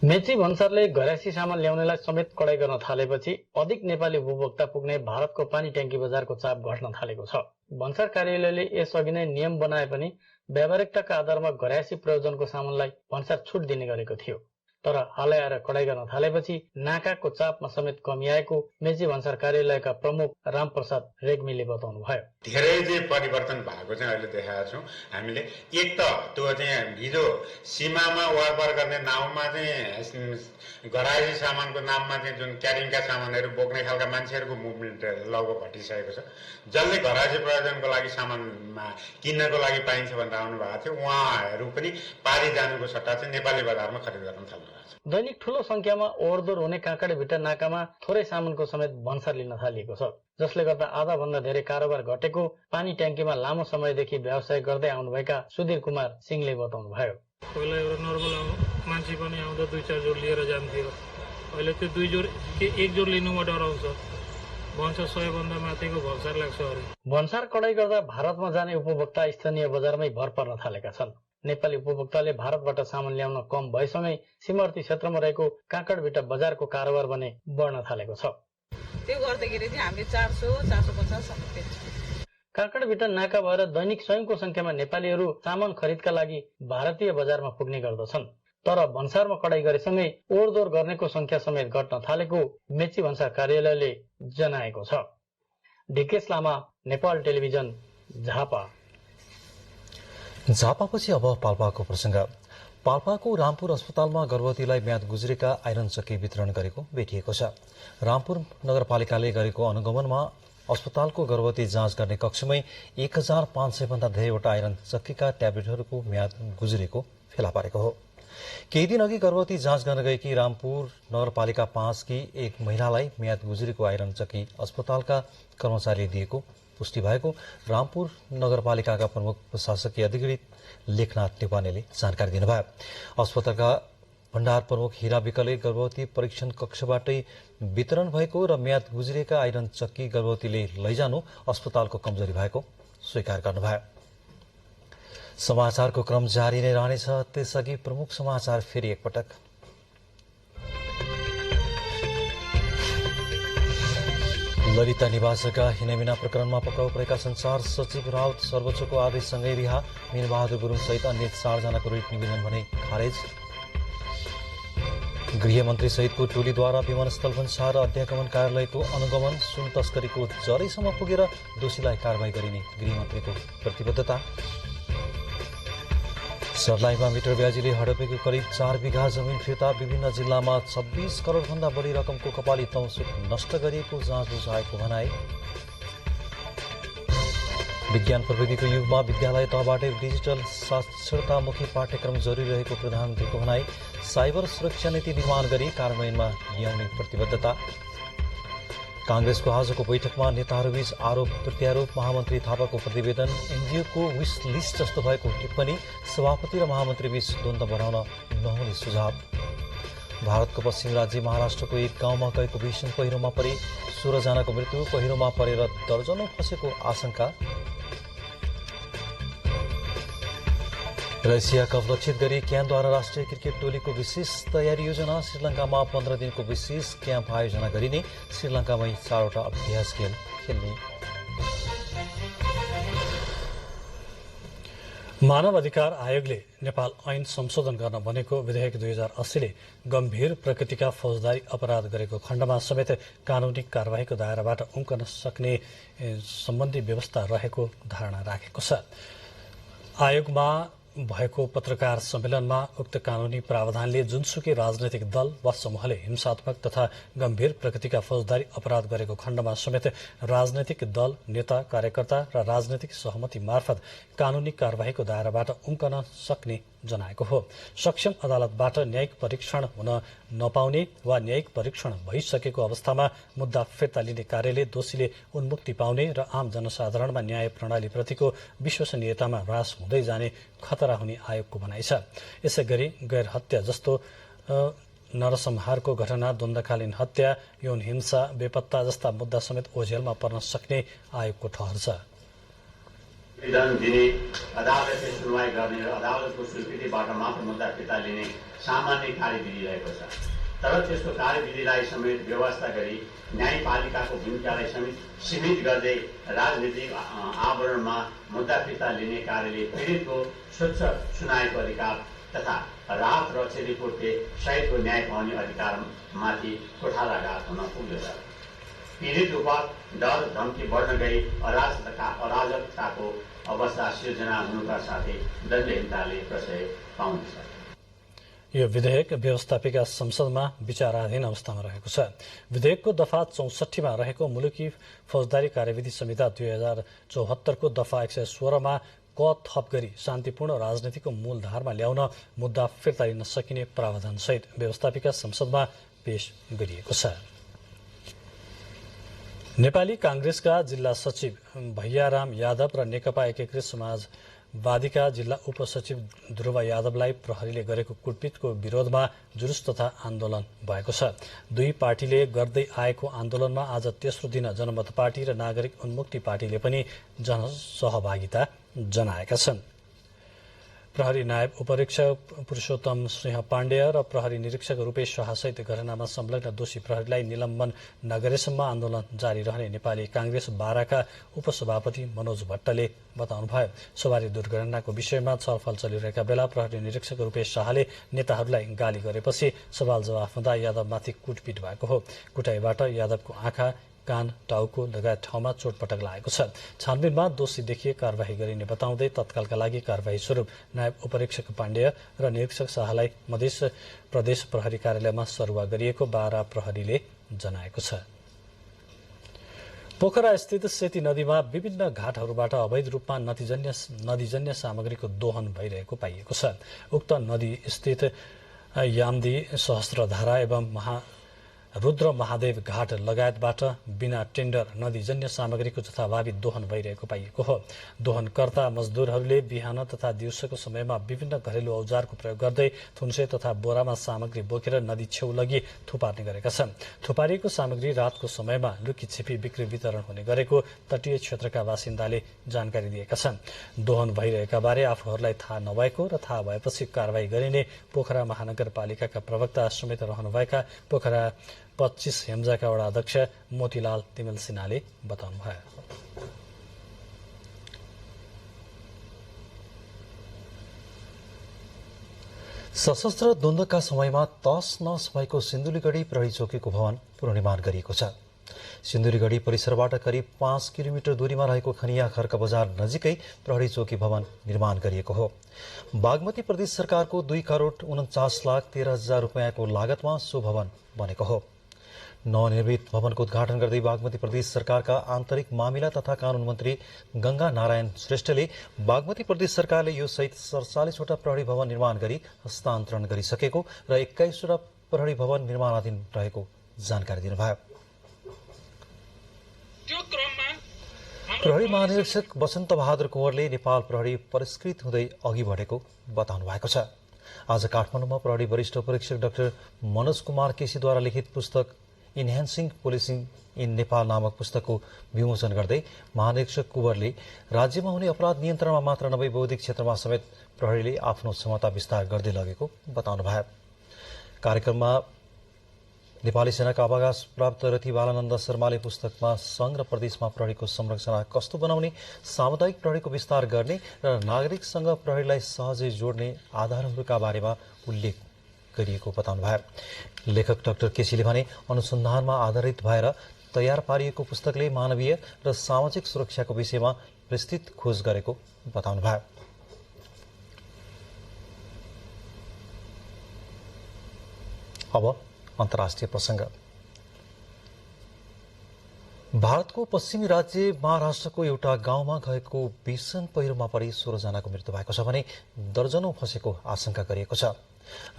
मेची भन्सारले घरेसी सामान ल्याउनेलाई समेत कडाई गर्न थालेपछि अधिक नेपाली उपभोक्ता पुग्ने भारतको पानी ट्याङ्की बजारको चाप घट्न थालेको छ। भन्सार कार्यालयले यसअघि नै नियम बनाए पनि व्यावहारिकताका आधारमा घरेसी प्रयोजनको सामानलाई भन्सार छुट दिने गरेको थियो। तर हालै आएर कडाई गर्न थालेपछि नाकाको चापमा समेत कमी आएको मेची भन्सार कार्यालयका प्रमुख रामप्रसाद रेग्मीले बताउनु भयो। धेरै चाहिँ परिवर्तन भएको चाहिँ अहिले देखाएको छौँ हामीले। एक त त्यो चाहिँ हिजो सीमामा वारपार गर्ने नाउँमा चाहिँ घरायसी सामानको नाममा चाहिँ जुन क्यारिङका सामानहरू बोक्ने खालका मान्छेहरूको मुभमेन्ट लगभग घटिसकेको छ। जसले घरायसी प्रयोजनको लागि सामानमा किन्नको लागि पाइन्छ भनेर आउनु भएको थियो, उहाँहरू पनि पारी जानुको सट्टा चाहिँ नेपाली बजारमा खरिद गर्न थाल्नु। दैनिक ठूलो संख्यामा ओहोरदोहोर हुने काँक्राभिट्टा नाकामा थोरै सामानको समेत भन्सार लिन थालिएको छ, जसले गर्दा आधा भन्दा धेरै कारोबार घटेको पानी ट्याङ्कीमा लामो समयदेखि व्यवसाय गर्दै आउनुभएका सुधीर कुमार सिंहले बताउनु भयो। पहिला एउटा नर्मल मान्छे पनि आउँदा 2-4 जोर लिएर जान्थ्यो, अहिले त्यो 2 जोर के 1 जोर लिनुमा डराउँछ। भन्सार 100 भन्दा माथिको भन्सार लाग्छ। भन्सार कडाई गर्दा भारतमा जाने उपभोक्ता स्थानीय बजारमै भर पर्न थालेका छन्। नेपाली उपभोक्ताले भारतबाट सामान ल्याउन कम भएसँगै सीमावर्ती क्षेत्रमा रहेको काँक्राभिट्टा बजारको कारोबार भने बढ्न थालेको छ। त्यो गर्दाखेरि चाहिँ हामीले 400-450 सम्म बेच्छौँ। काँक्राभित्र नाका भएर दैनिक स्वयंको संख्यामा नेपालीहरू सामान खरिदका लागि भारतीय बजारमा पुग्ने गर्दछन्। तर भन्सारमा कडाई गरेसँगै ओहोरदोहोर गर्नेको संख्या समेत घट्न थालेको मेची भन्सार कार्यालयले जनाएको छ। ढिकेश लामा, नेपाल टेलिभिजन, झापा। झापापछि अब पाल्पाको प्रसंग। पाल्पाको रामपुर अस्पतालमा गर्भवतीलाई म्याद गुज्रेका आइरन चक्की वितरण गरेको भेटिएको छ। रामपुर नगरपालिकाले गरेको अनुगमनमा अस्पतालको गर्भवती जाँच गर्ने कक्षमै 1500 भन्दा धेरैवटा आइरन चक्कीका ट्याब्लेटहरूको म्याद गुज्रेको फेला पारेको हो। केही दिन अघि गर्भवती जाँच गर्न गएकी रामपुर नगरपालिका 5 की एक महिलालाई म्याद गुज्रेको आइरन चक्की अस्पतालका कर्मचारीले दिएको पुष्टि भएको रामपुर नगरपालिकाका प्रमुख प्रशासकीय अधिकृत लेखनाथ नेपानेले जानकारी दिनुभयो। अस्पतालका भण्डार प्रमुख हीरा विकले गर्भवती परीक्षण कक्षबाटै वितरण भएको र म्याद गुज्रिएका आइरन चक्की गर्भवतीले लैजानु अस्पतालको कमजोरी भएको स्वीकार गर्नुभयो। समाचारको क्रम जारी नै रहनेछ। त्यसअघि प्रमुख समाचार फेरि एकपटक। ललिता निवासका हिनामिना प्रकरणमा पक्राउ परेका संचार सचिव राउत सर्वोच्चको आदेशसँगै रिहा। मीनबहादुर गुरुङ सहित अन्य 4 जनाको रिट निवेदन भने खारेज। गृहमन्त्री सहितको टोलीद्वारा विमानस्थल भन्सार अध्यागमन कार्यालयको अनुगमन। सुन तस्करीको जरैसम्म पुगेर दोषीलाई कारवाही गरिने गृहमन्त्रीको प्रतिबद्धता। सर्लाहीमा मिटर ब्याजीले हडपेको करिब 4 बिघा जमिन फिर्ता। विभिन्न जिल्लामा 26 करोड भन्दा बढी रकमको कपाली तौसुक नष्ट गरिएको जाँच बुझाएको भनाए। विज्ञान प्रविधिको युगमा विद्यालय तहबाटै डिजिटल साक्षरतामुखी पाठ्यक्रम जरुरी रहेको प्रधानमन्त्रीको भनाई। साइबर सुरक्षा नीति निर्माण गरी कार्यान्वयनमा ल्याउने प्रतिबद्धता। कांग्रेसको आजको बैठकमा नेताहरूबीच आरोप प्रत्यारोप। महामन्त्री थापाको प्रतिवेदन। एनजिओको विश लिस्ट जस्तो भएको टिप्पणी। सभापति र महामन्त्रीबीच द्वन्द्व बढाउन नहुने सुझाव। भारतको पश्चिम राज्य महाराष्ट्रको एक गाउँमा गएको भीषण पहिरोमा परि 16 जनाको मृत्यु। पहिरोमा परेर दर्जनौं फँसेको आशंका। र एसिया कप लक्षित गरी क्यानद्वारा राष्ट्रिय क्रिकेट टोलीको विशेष तयारी योजना। श्रीलंकामा 15 दिनको विशेष क्याम्प आयोजना गरिने। श्रीलंकामै 4वटा अभ्यास खेल खेल्ने। मानव अधिकार आयोगले नेपाल ऐन संशोधन गर्न बनेको विधेयक 2080 ले गम्भीर प्रकृतिका फौजदारी अपराध गरेको खण्डमा समेत कानूनी कार्यवाहीको दायराबाट उम्कन सक्ने सम्बन्धी व्यवस्था रहेको धारणा राखेको छ। आयोगमा भएको पत्रकार सम्मेलनमा उक्त कानूनी प्रावधानले जुनसुकै राजनैतिक दल वा समूहले हिंसात्मक तथा गम्भीर प्रकृतिका फौजदारी अपराध गरेको खण्डमा समेत राजनैतिक दल, नेता, कार्यकर्ता र राजनैतिक सहमति मार्फत कानूनी कार्यवाहीको दायराबाट उम्कन सक्ने जनाएको हो। सक्षम अदालतबाट न्यायिक परीक्षण हुन नपाउने वा न्यायिक परीक्षण भइसकेको अवस्थामा मुद्दा फिर्ता लिने कार्यले दोषीले उन्मुक्ति पाउने र आम जनसाधारणमा न्याय प्रणालीप्रतिको विश्वसनीयतामा ह्रास हुँदै जाने खतरा हुने आयोगको भनाइ छ। यसैगरी गैर हत्या जस्तो नरसंहारको घटना, द्वन्द्वकालीन हत्या, यौन हिंसा, बेपत्ता जस्ता मुद्दा समेत ओझेलमा पर्न सक्ने आयोगको ठहर छ। विधान दिने, अदालतले सुनवाई गर्ने र अदालतको स्वीकृतिबाट मात्र मुद्दा फिर्ता लिने सामान्य कार्यविधि रहेको छ। तर त्यस्तो कार्यविधिलाई समेत व्यवस्था गरी न्यायपालिकाको भूमिकालाई समेत सीमित गर्दै राजनीतिक आवरणमा मुद्दा फिर्ता लिने कार्यले पीडितको स्वच्छ सुनाएको अधिकार तथा राहत र क्षतिपूर्ति सहितको न्याय पाउने अधिकारमाथि कुठाराघात हुन पुग्दछ। पीडित रूपमा डर धम्की बढ्न गई अराजकताको अवस्था सिर्जना हुनुका साथै दण्डहीनताले प्रशय पाउँदछ। यो विधेयक व्यवस्थापिका संसदमा विचाराधीन अवस्थामा रहेको छ। विधेयकको दफा 64 मा रहेको मुलुकी फौजदारी कार्यविधि संहिता 2074 को दफा 116 मा क थप गरी शान्तिपूर्ण राजनीतिको मूलधारमा ल्याउन मुद्दा फिर्ता लिन सकिने प्रावधान सहित व्यवस्थापिका संसदमा पेश गरिएको छ। नेपाली कांग्रेसका जिल्ला सचिव भैयाराम यादव र नेकपा एकीकृत समाजवादीका जिल्ला उपसचिव ध्रुव यादवलाई प्रहरीले गरेको कुटपिटको विरोधमा जुलुस तथा आन्दोलन भएको छ। दुई पार्टीले गर्दै आएको आन्दोलनमा आज तेस्रो दिन जनमत पार्टी र नागरिक उन्मुक्ति पार्टीले पनि जनसहभागिता जनाएका छन्। प्रहरी नायब उपरीक्षक पुरुषोत्तम सिंह पाण्डेय र प्रहरी निरीक्षक रूपेश शाहसहित घटनामा संलग्न दोषी प्रहरीलाई निलम्बन नगरेसम्म आन्दोलन जारी रहने नेपाली कांग्रेस बाराका उपसभापति मनोज भट्टले बताउनुभयो। सवारी दुर्घटनाको विषयमा छलफल चलिरहेका बेला प्रहरी निरीक्षक रूपेश शाहले नेताहरूलाई गाली गरेपछि सवाल जवाफ हुँदा यादवमाथि कुटपिट भएको हो। कुटाईबाट यादवको आँखा, कान, टाउको लगायत ठाउँमा चोटपटक लागेको छ। छानबिनमा दोषी देखिए कारवाही गरिने बताउँदै तत्कालका लागि कारवाही स्वरूप नायब उपरीक्षक पाण्डेय र निरीक्षक शाहलाई मध्य प्रदेश प्रहरी कार्यालयमा सरुवा गरिएको बारा प्रहरीले जनाएको छ। पोखरा स्थित सेती नदीमा विभिन्न घाटहरूबाट अवैध रूपमा नदीजन्य सामग्रीको दोहन भइरहेको पाइएको छ। उक्त नदी स्थित यामदी, सहस्त्रधारा एवं रुद्र महादेव घाट लगायतबाट बिना टेन्डर नदीजन्य सामग्रीको जथाभावी दोहन भइरहेको पाइएको हो। दोहनकर्ता मजदूरहरूले बिहान तथा दिउँसोको समयमा विभिन्न घरेलु औजारको प्रयोग गर्दै थुन्से तथा बोरामा सामग्री बोकेर नदी छेउ लगी थुपार्ने गरेका छन्। थुपारिएको सामग्री रातको समयमा लुकीछिपी बिक्री वितरण हुने गरेको तटीय क्षेत्रका बासिन्दाले जानकारी दिएका छन्। दोहन भइरहेका बारे आफूहरूलाई थाहा नभएको र थाहा भएपछि कारवाही गरिने पोखरा महानगरपालिकाका प्रवक्ता समेत रहनुभएका पोखरा 25 हेम्जाका वडा अध्यक्ष मोतीलाल तिमेल सिन्हाले बताउनुभयो। सशस्त्र द्वन्द्वका समयमा तस नस भएको सिन्धुलीगढी प्रहरी चौकीको भवन पुनर्निर्माण गरिएको छ। सिन्धुलीगढी परिसरबाट करिब 5 किलोमिटर दूरीमा रहेको खनिया खर्क बजार नजिकै प्रहरी चौकी भवन निर्माण गरिएको हो। बागमती प्रदेश सरकारको 2 करोड 49,13,000 रुपियाँको लागतमा सो भवन बनेको हो। नवनिर्मित भवनको उद्घाटन गर्दै बागमती प्रदेश सरकारका आन्तरिक मामिला तथा कानून मन्त्री गंगा नारायण श्रेष्ठले बागमती प्रदेश सरकारले यो सहित 47वटा प्रहरी भवन निर्माण गरी हस्तान्तरण गरिसकेको र 21वटा प्रहरी भवन निर्माणाधीन रहेको जानकारी दिनुभयो। प्रहरी महानिरीक्षक वसन्त बहादुर कुँवरले नेपाल प्रहरी परिष्कृत हुँदै अघि बढेको बताउनु भएको छ। आज काठमाडौँमा प्रहरी वरिष्ठ परीक्षक डाक्टर मनोज कुमार केसीद्वारा लिखित पुस्तक इन्हान्सिङ पुलिसिङ इन नेपाल नामक पुस्तकको विमोचन गर्दै महानिरीक्षक कुँवरले राज्यमा हुने अपराध नियन्त्रणमा मात्र नभई बौद्धिक क्षेत्रमा समेत प्रहरीले आफ्नो क्षमता विस्तार गर्दै लगेको बताउनुभयो। कार्यक्रममा नेपाली सेनाका अवकाश प्राप्त रथी बालानन्द शर्माले पुस्तकमा संघ र प्रदेशमा प्रहरीको संरचना कस्तो बनाउने, सामुदायिक प्रहरीको विस्तार गर्ने र नागरिकसँग प्रहरीलाई सहजै जोड्ने आधारहरूका बारेमा उल्लेख गरिएको बताउनुभयो। लेखक डाक्टर केसीले भने अनुसन्धानमा आधारित भएर तयार पारिएको पुस्तकले मानवीय र सामाजिक सुरक्षाको विषयमा विस्तृत खोज गरेको बताउनुभयो। अब अन्तर्राष्ट्रिय प्रसंग। भारतको पश्चिमी राज्य महाराष्ट्रको एउटा गाउँमा गएको भीषण पहिरोमा परि 16 जनाको मृत्यु भएको छ भने दर्जनौं फँसेको आशंका गरिएको छ।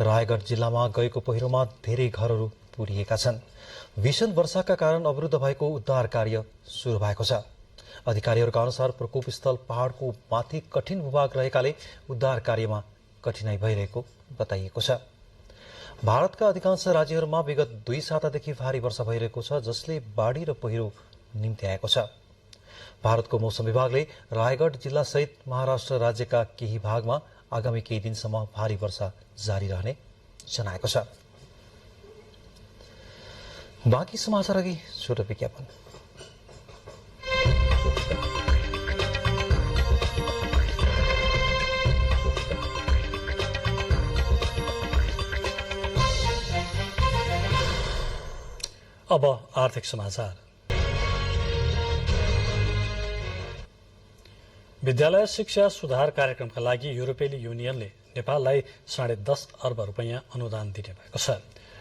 रायगढ जिल्लामा गएको पहिरोमा धेरै घरहरू पुरिएका छन्। भीषण वर्षाका कारण अवरुद्ध भएको उद्धार कार्य सुरु भएको छ। अधिकारीहरूका अनुसार प्रकोप स्थल पहाड़को माथि कठिन भूभाग रहेकाले उद्धार कार्यमा कठिनाई भइरहेको बताइएको छ। भारतका अधिकांश राज्यहरूमा विगत 2 सातादेखि भारी वर्षा भइरहेको छ, जसले बाढी र पहिरो निम्ति आएको छ। भारतको मौसम विभागले रायगढ जिल्ला सहित महाराष्ट्र राज्यका केही भागमा आगामी केही दिनसम्म भारी वर्षा जारी रहने जनाएको छ। बाँकी समाचार अघि छोटो विज्ञापन। अब आर्थिक समाचार। विद्यालय शिक्षा सुधार कार्यक्रमका लागि युरोपेली युनियनले नेपाललाई 10.5 अर्ब रुपैयाँ अनुदान दिने भएको छ।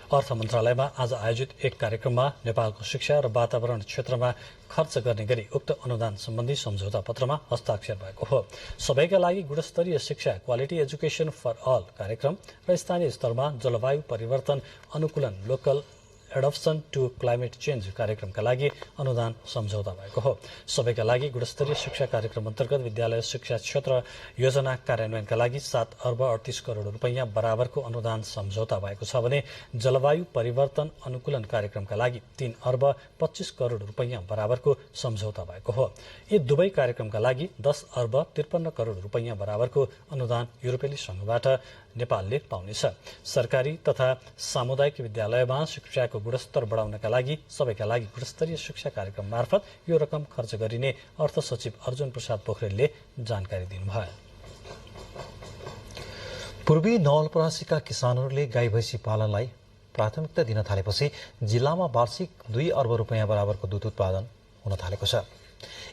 अर्थ मन्त्रालयमा आज आयोजित एक कार्यक्रममा नेपालको शिक्षा र वातावरण क्षेत्रमा खर्च गर्ने गरी उक्त अनुदान सम्बन्धी सम्झौता पत्रमा हस्ताक्षर भएको हो। सबैका लागि गुणस्तरीय शिक्षा क्वालिटी एजुकेशन फर अल कार्यक्रम र स्थानीय स्तरमा जलवायु परिवर्तन अनुकूलन local adaptation to climate change कार्यक्रमका लागि अनुदान सम्झौता भएको हो। सबैका लागि गुणस्तरीय शिक्षा कार्यक्रम अन्तर्गत विद्यालय शिक्षा क्षेत्र योजना कार्यान्वयनका लागि 7 अर्ब 38 करोड रुपैयाँ बराबरको अनुदान सम्झौता भएको छ भने जलवायु परिवर्तन अनुकूलन कार्यक्रमका लागि 3 अर्ब 25 करोड रुपैयाँ बराबरको सम्झौता भएको हो। यी दुवै कार्यक्रमका लागि 10 अर्ब 53 करोड रुपैयाँ बराबरको अनुदान युरोपेली संघबाट नेपालले पाउनेछ। सरकारी तथा सामुदायिक विद्यालयमा शिक्षाको गुणस्तर बढाउनका लागि सबैका लागि गुणस्तरीय शिक्षा कार्यक्रम मार्फत यो रकम खर्च गरिने अर्थ सचिव अर्जुन प्रसाद पोखरेलले जानकारी दिनुभयो। पूर्वी नवलपरासीका किसानहरूले गाई भैँसी पालनलाई प्राथमिकता दिन थालेपछि जिल्लामा वार्षिक 2 अर्ब रुपैयाँ बराबरको दूध उत्पादन हुन थालेको छ।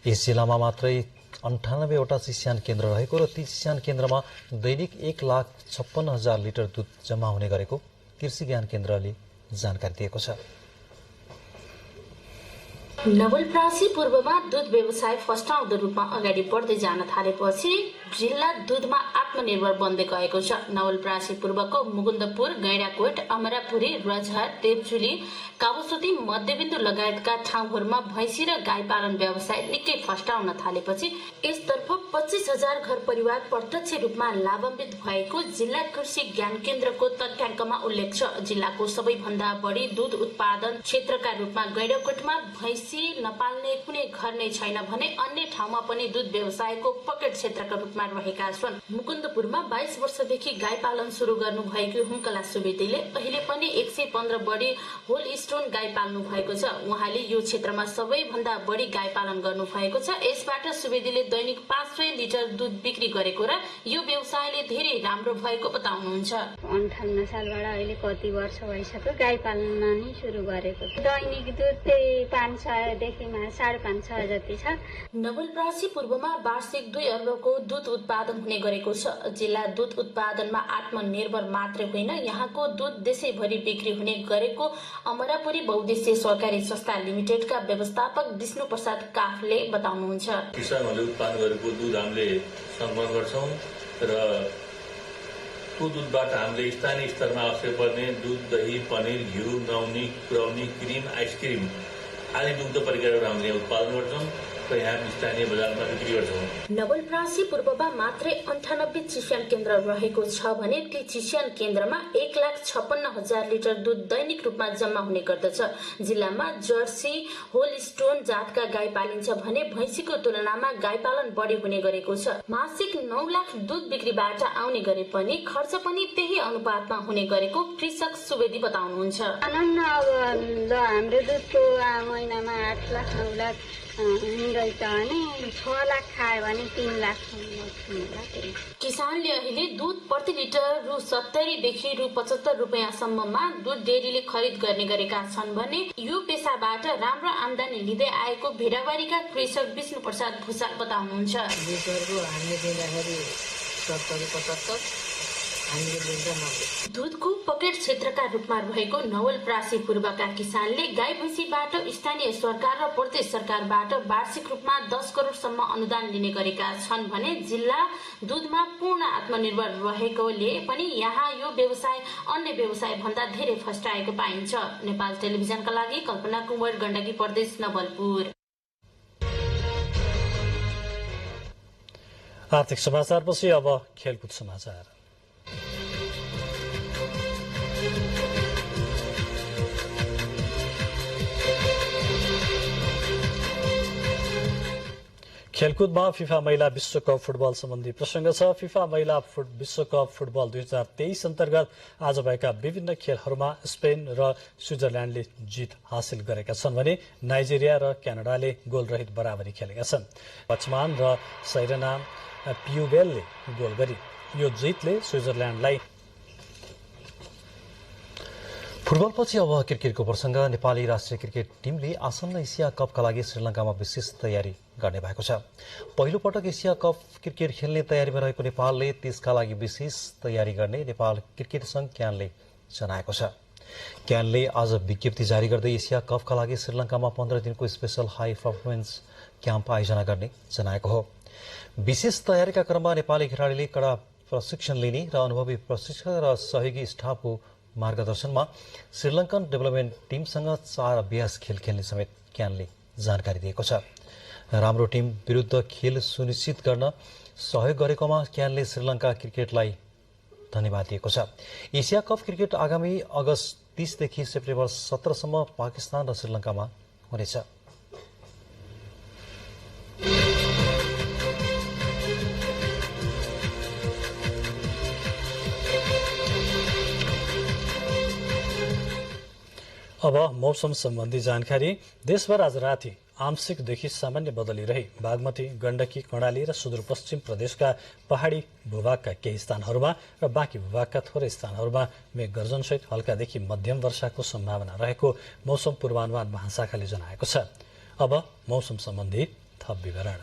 यस जिल्लामा मात्रै 98वटा चिस्यान केन्द्र रहेको र ती चिस्यान केन्द्रमा दैनिक 1,56,000 लिटर दूध जम्मा हुने गरेको कृषि ज्ञान केन्द्रले जानकारी दिएको छ। नवलपरासी पूर्वमा दूध व्यवसाय फस्टाउँदो रूपमा अगाडि बढ्दै जान थालेपछि जिल्ला दूधमा आत्मनिर्भर बन्दै गएको छ। नवलपरासी पूर्वको मुकुन्दपुर, गैंडाकोट, अमरापुरी, रजहट, देवचुली, काबुसुती, मध्यबिन्दु लगायतका ठाउँहरूमा भैँसी र गाई पालन व्यवसाय निकै फस्टाउन थालेपछि यसतर्फ 25,000 घर परिवार प्रत्यक्ष रूपमा लाभान्वित भएको जिल्ला कृषि ज्ञान केन्द्रको तथ्याङ्कमा उल्लेख छ। जिल्लाको सबैभन्दा बढी दूध उत्पादन क्षेत्रका रूपमा गैंडाकोटमा भैँसी नपाल्ने कुनै घर नै छैन भने अन्य ठाउँमा पनि दूध व्यवसायको पकेट क्षेत्रका रूपमा रहेका छन्। मुकुन्दपुरमा 22 वर्षदेखि गाई पालन शुरू गर्नु भएको हुम्कला सुवेदीले अहिले पनि 115 बढी होल स्टोन गाई पाल्नु भएको छ। उहाँले यो क्षेत्रमा सबैभन्दा बढी गाई पालन गर्नु भएको छ। यसबाट सुवेदीले दैनिक 500 लिटर दूध बिक्री गरेको र यो व्यवसायले धेरै राम्रो भएको बताउनुहुन्छ। 58 सालबाट अहिले कति वर्ष भइसक्यो गाई पालन नै सुरु गरेको। दैनिक दूध त्यही 500 देखि 550 जति छ। नवलपरासी पूर्वमा वार्षिक 2 अर्बको दूध उत्पादन हुने गरेको छ। जिल्ला दूध उत्पादनमा आत्मनिर्भर मात्रै होइन, यहाँको दूध देशैभरि बिक्री हुने गरेको अमरापुरी बहुद्देश्य सहकारी संस्था लिमिटेडका व्यवस्थापक विष्णु प्रसाद काफले बताउनुहुन्छ। किसानहरूले उत्पादन गरेको दूध हामीले संग्रह गर्छौं र त्यो दूधबाट हामीले स्थानीय स्तरमा आवश्यक पर्ने दूध, दही, पनिर, घिउ, नुहाउने, कुराउने, क्रिम, आइसक्रिम आदि दुग्ध परिकारहरू हामीले उत्पादन गर्छौं र यहाँ स्थानीय बजारमा बिक्री गर्छौं। नवलपरासी पूर्वमा मात्रै 98 चिस्यान केन्द्र रहेको छ भने ती चिस्यान केन्द्रमा 1,56,000 लिटर दूध दैनिक रूपमा जम्मा हुने गर्दछ। जिल्लामा जर्सी, होल स्टोन जातका गाई पालिन्छ भने भैँसीको तुलनामा गाई पालन बढी हुने गरेको छ। मासिक 9 लाख दूध बिक्रीबाट आउने गरे पनि खर्च पनि त्यही अनुपातमा हुने गरेको कृषक सुवेदी बताउनुहुन्छ। हाम्रो दूधको महिनामा 8 लाख 9 लाख हुँदैछ भने 6 लाख खायो भने 3 लाख। किसानले अहिले दूध प्रति लिटर रु 70 देखि रु 75 रुपियाँसम्ममा दूध डेरीले खरिद गर्ने गरेका छन् भने यो पेसाबाट राम्रो आमदानी लिँदै आएको भेडाबारीका कृषक विष्णु प्रसाद भूषाल बताउनुहुन्छ। दूधको पकेट क्षेत्रका रूपमा रहेको नवलपरासी पूर्वका किसानले गाई भैँसीबाट स्थानीय सरकार र प्रदेश सरकारबाट वार्षिक रूपमा 10 करोडसम्म अनुदान लिने गरेका छन् भने जिल्ला दूधमा पूर्ण आत्मनिर्भर रहेकोले पनि यहाँ यो व्यवसाय अन्य व्यवसाय भन्दा धेरै फस्टाएको पाइन्छ। नेपाल टेलिभिजनका लागि कल्पना कुमार, गण्डकी प्रदेश, नवलपुर। आर्थिक समाचारपछि अब खेलकुद समाचार। खेलकुदमा फिफा महिला विश्वकप फुटबल सम्बन्धी प्रसंग छ। फिफा महिला विश्वकप फुटबल 2023 अन्तर्गत आज भएका विभिन्न खेलहरूमा स्पेन र स्विजरल्याण्डले जित हासिल गरेका छन् भने नाइजेरिया र क्यानाडाले गोलरहित बराबरी खेलेका छन्। बचमान र सैरेना पियुबेलले गोल गरी यो जितले स्विजरल्याण्डलाई। फुटबलपछि अब क्रिकेटको प्रसंग। नेपाली राष्ट्रिय क्रिकेट टिमले आसन्न एसिया कपका लागि श्रीलंकामा विशेष तयारी गर्ने भएको छ। पहिलो पटक एसिया कप क्रिकेट खेल्ने तयारीमा रहेको नेपालले त्यसका लागि विशेष तयारी गर्ने नेपाल क्रिकेट संघ क्यानले जनाएको छ। क्यानले आज विज्ञप्ति जारी गर्दै एसिया कपका लागि श्रीलंकामा 15 दिनको स्पेशल हाई पर्फर्मेन्स क्याम्प आयोजना गर्ने जनाएको हो। विशेष तयारीका क्रममा नेपाली खेलाडीले कडा प्रशिक्षण लिने र अनुभवी प्रशिक्षक र सहयोगी स्टाफको मार्गदर्शनमा श्रीलङ्कन डेभलपमेन्ट टिमसँग 4 अभ्यास खेल खेल्ने समेत क्यानले जानकारी दिएको छ। राम्रो टिम विरुद्ध खेल सुनिश्चित गर्न सहयोग गरेकोमा क्यानले श्रीलङ्का क्रिकेटलाई धन्यवाद दिएको छ। एसिया कप क्रिकेट आगामी अगस्त 30 देखि सेप्टेम्बर 17 सम्म पाकिस्तान र श्रीलङ्कामा हुनेछ। अब मौसम सम्बन्धी जानकारी। देशभर आज राति आंशिकदेखि सामान्य बदली रही बागमती, गण्डकी, कर्णाली र सुदूरपश्चिम प्रदेशका पहाड़ी भूभागका केही स्थानहरूमा र बाँकी भूभागका थोरै स्थानहरूमा मेघ गर्जनसहित हल्कादेखि मध्यम वर्षाको सम्भावना रहेको मौसम पूर्वानुमान महाशाखाले जनाएको छ। अब मौसम सम्बन्धी थप विवरण।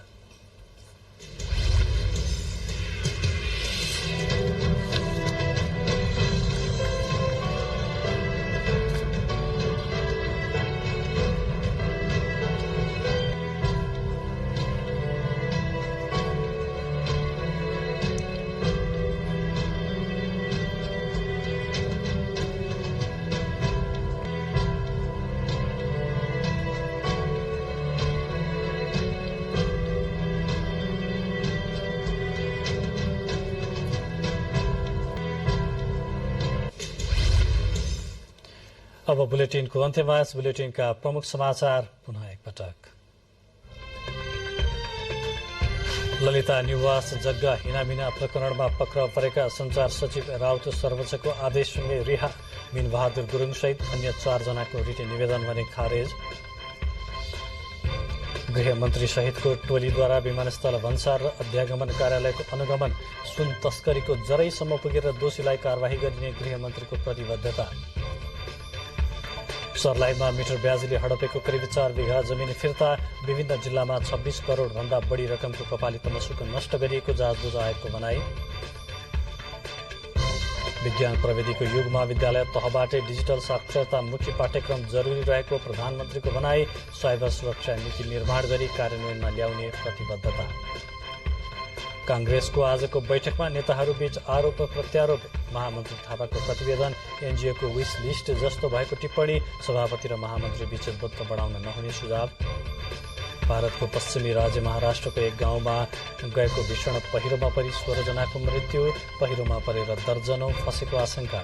अब बुलेटिनको अन्त्यमा बुलेटिनका प्रमुख समाचार पुनः एकपटक। ललिता निवास जग्गा हिनामिना प्रकरणमा पक्राउ परेका संचार सचिव राउत सर्वोच्चको आदेशसँगै रिहा। मीनबहादुर गुरुङ सहित अन्य 4 जनाको रिटे निवेदन भने खारेज। गृहमन्त्री सहितको टोलीद्वारा विमानस्थल भन्सार र अध्यागमन कार्यालयको अनुगमन। सुन तस्करीको जरैसम्म पुगेर दोषीलाई कार्यवाही गरिने गृहमन्त्रीको प्रतिबद्धता। सर्लाहीमा मिटर ब्याजले हडपेको करिब 4 बिघा जमिन फिर्ता। विभिन्न जिल्लामा 26 करोड़ भन्दा बढी रकमको कपाली तमसुक नष्ट गरिएको जाँचबुझ आयोगको भनाई। विज्ञान प्रविधिको युगमा विद्यालय तहबाटै डिजिटल साक्षरता मुख्य पाठ्यक्रम जरुरी रहेको प्रधानमन्त्रीको भनाई। साइबर सुरक्षा नीति निर्माण गरी कार्यान्वयनमा ल्याउने प्रतिबद्धता। कांग्रेसको आजको बैठकमा नेताहरूबीच आरोप प्रत्यारोप। महामन्त्री थापाको प्रतिवेदन। एनजीओको विश लिस्ट जस्तो भएको टिप्पणी। सभापति र महामन्त्री बीच दूरत्व बढाउन नहुने सुझाव। भारतको पश्चिमी राज्य महाराष्ट्रको एक गाउँमा गएको भीषण पहिरोमा परि 16 जनाको मृत्यु। पहिरोमा परेर दर्जनौं फँसेको आशंका।